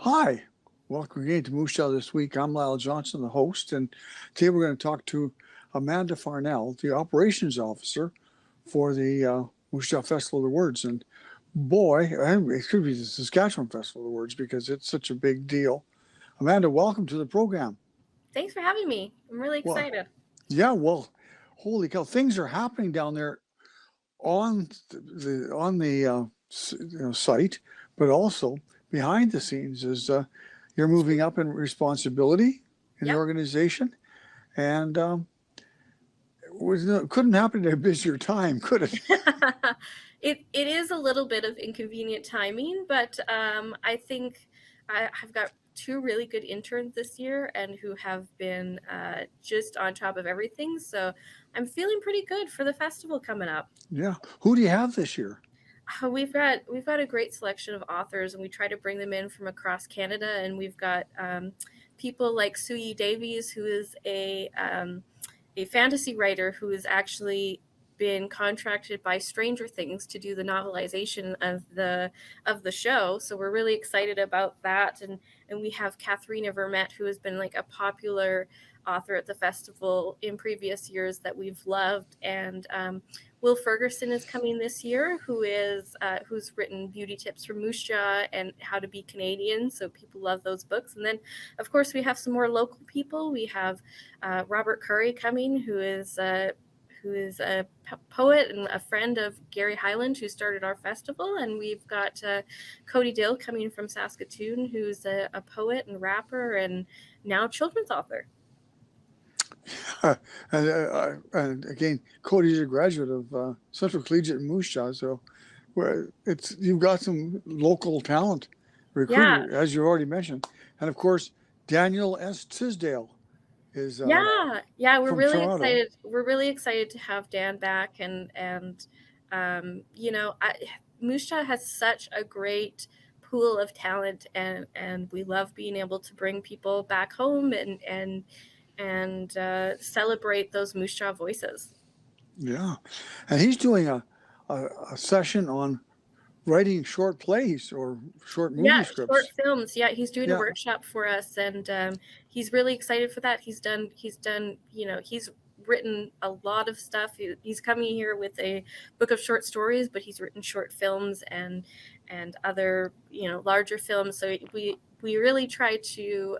Hi, welcome again to Moose Jaw this week. I'm Lyle Johnson, the host, and today we're going to talk to Amanda Farnell, the operations officer for the Moose Jaw Festival of Words. And boy, it could be the Saskatchewan Festival of Words because it's such a big deal. Amanda, welcome to the program. Thanks for having me. I'm really Well, excited. yeah, holy cow, things are happening down there on the site, but also behind the scenes is you're moving up in responsibility in the Yep. organization, and couldn't happen at a busier time, could it? It is a little bit of inconvenient timing, but I think I've got two really good interns this year and who have been just on top of everything. So I'm feeling pretty good for the festival coming up. Yeah. Who do you have this year? We've got a great selection of authors, and we try to bring them in from across Canada. And we've got people like Sui Davies, who is a fantasy writer who has actually been contracted by Stranger Things to do the novelization of the show. So we're really excited about that. And we have Katharina Vermette, who has been like a popular author at the festival in previous years that we've loved. And Will Ferguson is coming this year, who's written Beauty Tips for Moose Jaw and How to Be Canadian. So people love those books. And then, of course, we have some more local people. We have Robert Curry coming, who is a poet and a friend of Gary Highland, who started our festival. And we've got Cody Dill coming from Saskatoon, who's a poet and rapper and now children's author. And again, Cody's a graduate of Central Collegiate in Moose Jaw, so you've got some local talent Yeah. recruited, as you already mentioned, and of course Daniel S. Tisdale is Yeah, we're from really Toronto. excited. We're really excited to have Dan back, and Moose Jaw has such a great pool of talent, and we love being able to bring people back home and celebrate those Moose Jaw voices. Yeah, and he's doing a session on writing short plays or short movie Yeah, short scripts. films. Yeah, he's doing a Yeah, workshop for us, and he's really excited for that. He's done. He's written a lot of stuff. He's coming here with a book of short stories, but he's written short films and other larger films. So we really try to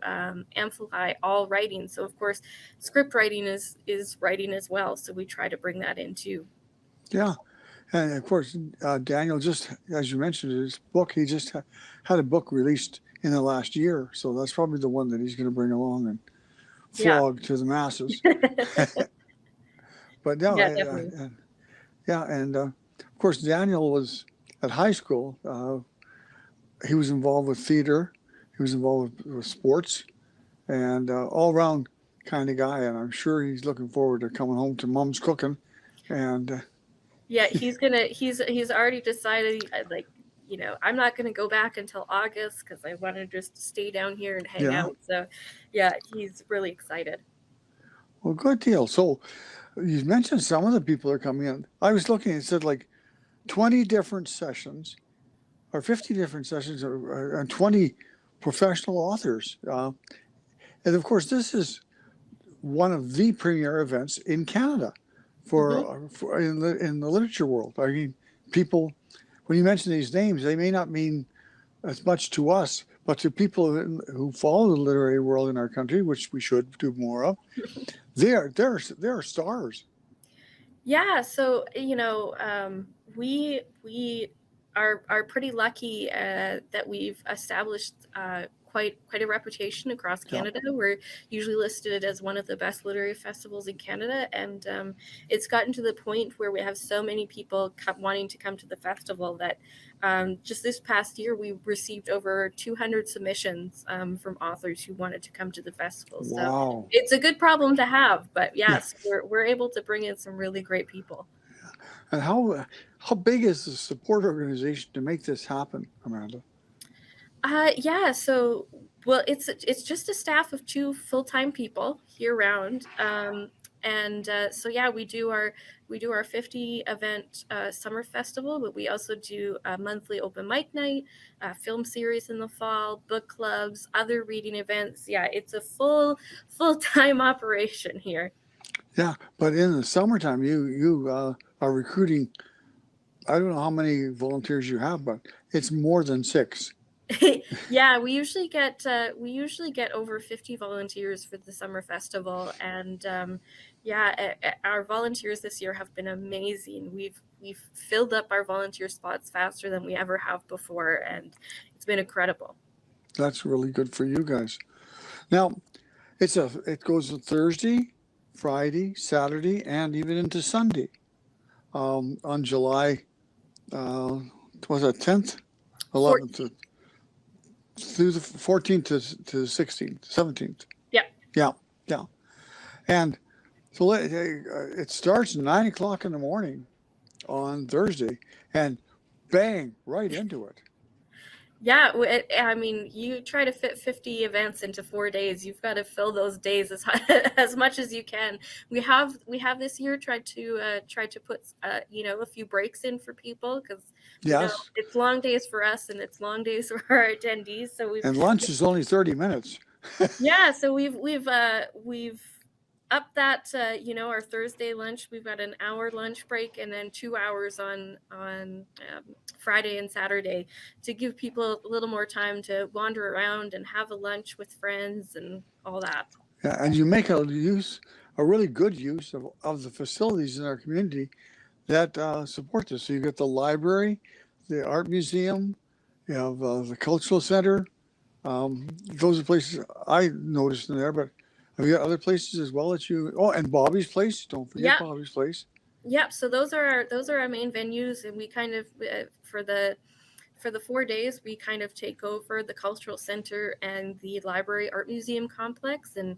amplify all writing. So of course, script writing is writing as well. So we try to bring that in too. yeah. And of course, Daniel, just as you mentioned, his book, he just had a book released in the last year. So that's probably the one that he's going to bring along and Yeah, flog to the masses. But no, yeah, definitely. yeah. And of course, Daniel was at high school. He was involved with theater, he was involved with sports, and all around kind of guy. And I'm sure he's looking forward to coming home to mom's cooking. And Yeah, he's already decided I'm not gonna go back until August because I want to just stay down here and hang yeah, out. So yeah, he's really excited. well, good deal. So you mentioned some of the people are coming in. I was looking, it said like 20 different sessions or 50 different sessions and 20 professional authors. And of course, this is one of the premier events in Canada Hmm. for in the literature world. I mean, people, when you mention these names, they may not mean as much to us, but to people who follow the literary world in our country, which we should do more of, they're stars. Yeah, so we are pretty lucky that we've established quite a reputation across Yeah. Canada. We're usually listed as one of the best literary festivals in Canada, and it's gotten to the point where we have so many people wanting to come to the festival that just this past year we received over 200 submissions from authors who wanted to come to the festival. So Wow. it's a good problem to have, but Yeah. yes, we're able to bring in some really great people. And how big is the support organization to make this happen, Amanda? Yeah, so well, it's just a staff of two full-time people year round, And so yeah, we do our 50 event summer festival, but we also do a monthly open mic night, film series in the fall, book clubs, other reading events. Yeah, it's a full-time operation here. Yeah, but in the summertime, you are recruiting. I don't know how many volunteers you have, but it's more than six. Yeah, we usually get over 50 volunteers for the summer festival, and yeah, our volunteers this year have been amazing. We've filled up our volunteer spots faster than we ever have before, and it's been incredible. That's really good for you guys. Now, it goes to Thursday, Friday, Saturday, and even into Sunday. On July, uh, was it 10th, 11th, 14. through the 14th to the 16th, 17th. Yeah. Yeah, yeah. And so it starts at 9 o'clock in the morning on Thursday, and bang, right into it. Yeah, I mean, you try to fit 50 events into 4 days. You've got to fill those days as as much as you can. We have this year tried to put a few breaks in for people, because Yes, it's long days for us and it's long days for our attendees. So and lunch is only 30 minutes. we've upped that. Our Thursday lunch, we've got an hour lunch break and then 2 hours on Friday and Saturday, to give people a little more time to wander around and have a lunch with friends and all that. Yeah, and you make a really good use of the facilities in our community that support this. So you get the library, the art museum, you have the cultural center. Those are places I noticed in there, but have you got other places as well that you? Oh, and Bobby's Place. Don't forget Yeah. Bobby's Place. Yep. So those are our main venues, and we kind of for the 4 days, we kind of take over the cultural center and the library art museum complex, and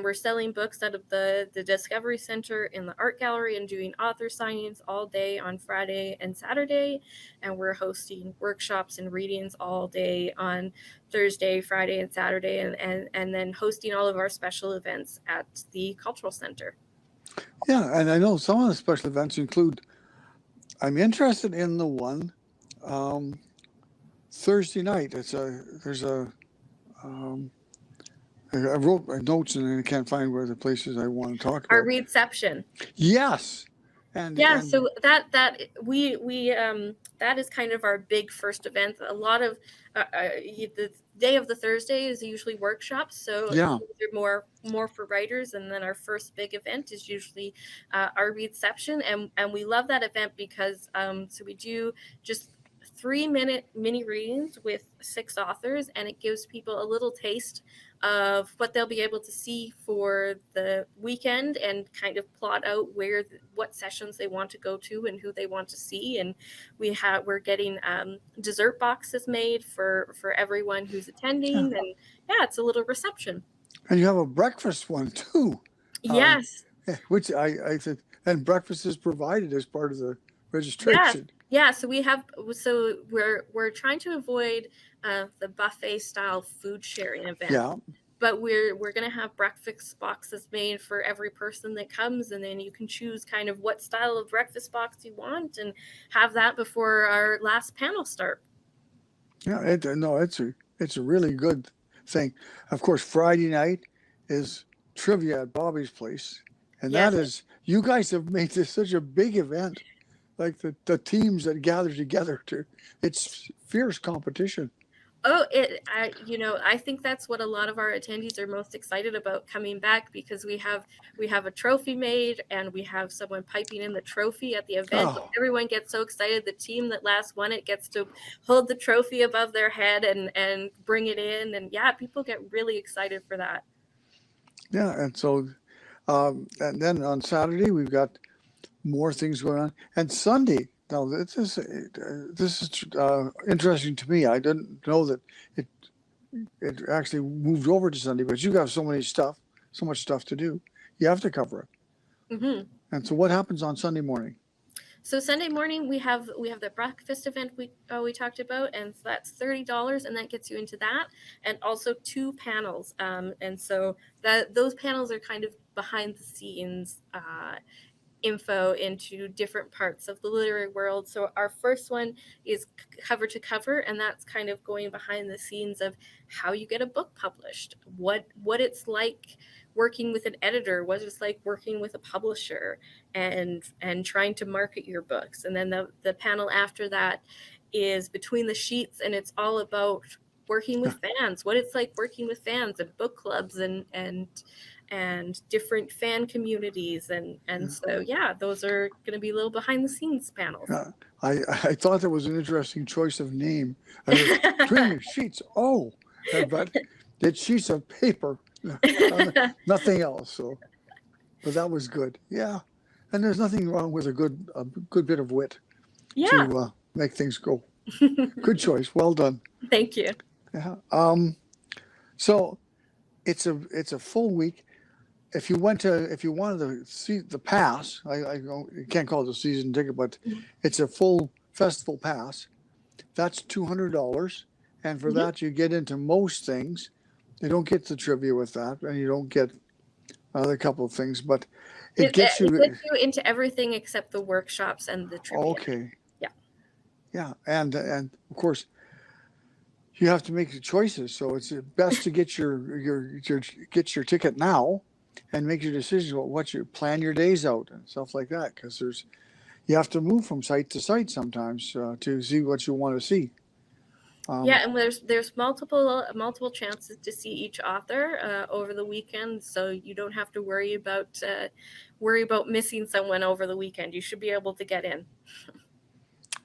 we're selling books out of the Discovery Center in the art gallery and doing author signings all day on Friday and Saturday, and we're hosting workshops and readings all day on Thursday, Friday, and Saturday, and then hosting all of our special events at the cultural center. Yeah, and I know some of the special events include. I'm interested in the one um, Thursday night. There's a um, I wrote my notes and I can't find where the places I want to talk Our about. reception. Yes, and Yeah, so that is kind of our big first event. A lot of the day of the Thursday is usually workshops, so yeah, they're more for writers, and then our first big event is usually our reception, and we love that event because so we do just 3-minute mini readings with 6 authors, and it gives people a little taste of what they'll be able to see for the weekend, and kind of plot out what sessions they want to go to and who they want to see. And we're getting dessert boxes made for everyone who's yeah. attending, and yeah, it's a little reception. And you have a breakfast one too, Yes. which I said, and breakfast is provided as part of the Yeah. registration. Yeah, so we're trying to avoid the buffet style food sharing event. Yeah, But we're going to have breakfast boxes made for every person that comes, and then you can choose kind of what style of breakfast box you want, and have that before our last panel start. yeah. It's a really good thing. Of course, Friday night is trivia at Bobby's Place, and that Yes. is you guys have made this such a big event. Like the teams that gather together it's fierce competition. Oh, I think that's what a lot of our attendees are most excited about coming back, because we have a trophy made, and we have someone piping in the trophy at the event. Oh, Everyone gets so excited. The team that last won it gets to hold the trophy above their head and bring it in, and yeah, people get really excited for that. yeah. And so, and then on Saturday we've got more things going on, and Sunday. Now this is interesting to me. I didn't know that it it actually moved over to Sunday, but you have so much stuff to do. You have to cover it. hmm And so, what happens on Sunday morning? So Sunday morning we have the breakfast event we talked about, and so that's $30, and that gets you into that, and also two panels. And so that those panels are kind of behind the scenes info into different parts of the literary world. So our first one is cover to cover, and that's kind of going behind the scenes of how you get a book published, what it's like working with an editor, what it's like working with a publisher, and trying to market your books. And then the panel after that is between the sheets, and it's all about working with fans, what it's like working with fans and book clubs and different fan communities. And so, yeah, those are going to be little behind the scenes panels. Yeah, I thought that was an interesting choice of name. Between the sheets, but it's sheets of paper, nothing else. So, but that was good. Yeah, and there's nothing wrong with a good bit of wit Yeah. to make things go. Good choice. Well done. Thank you. Yeah. So it's a full week. If you wanted to see the pass, you can't call it a season ticket, but it's a full festival pass. That's $200, and for that you get into most things. You don't get the trivia with that, and you don't get other couple of things, but it gets you into everything except the workshops and the trivia. Okay. Yeah. Yeah, and of course you have to make the choices. So it's best to get your ticket now and make your decisions about what you plan your days out and stuff like that, because you have to move from site to site sometimes to see what you want to see. Yeah, and there's multiple chances to see each author over the weekend, so you don't have to worry about missing someone over the weekend. You should be able to get in.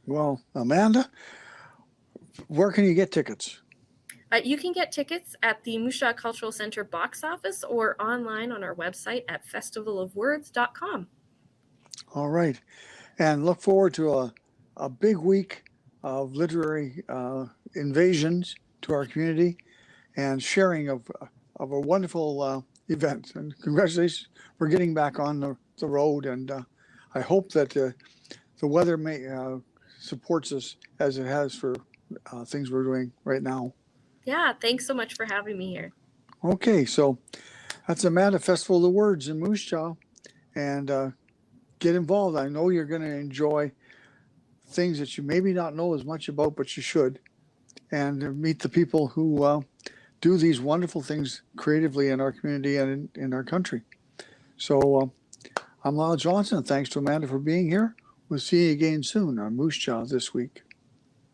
Well, Amanda, where can you get tickets? You can get tickets at the Moose Jaw Cultural Center box office or online on our website at festivalofwords.com. All right. And look forward to a big week of literary invasions to our community and sharing of a wonderful event. And congratulations for getting back on the road. And I hope that the weather supports us as it has for things we're doing right now. Yeah, thanks so much for having me here. Okay, so that's Amanda, Festival of Words in Moose Jaw, and get involved. I know you're going to enjoy things that you maybe not know as much about, but you should, and meet the people who do these wonderful things creatively in our community and in our country. So I'm Lyle Johnson. Thanks to Amanda for being here. We'll see you again soon on Moose Jaw This Week.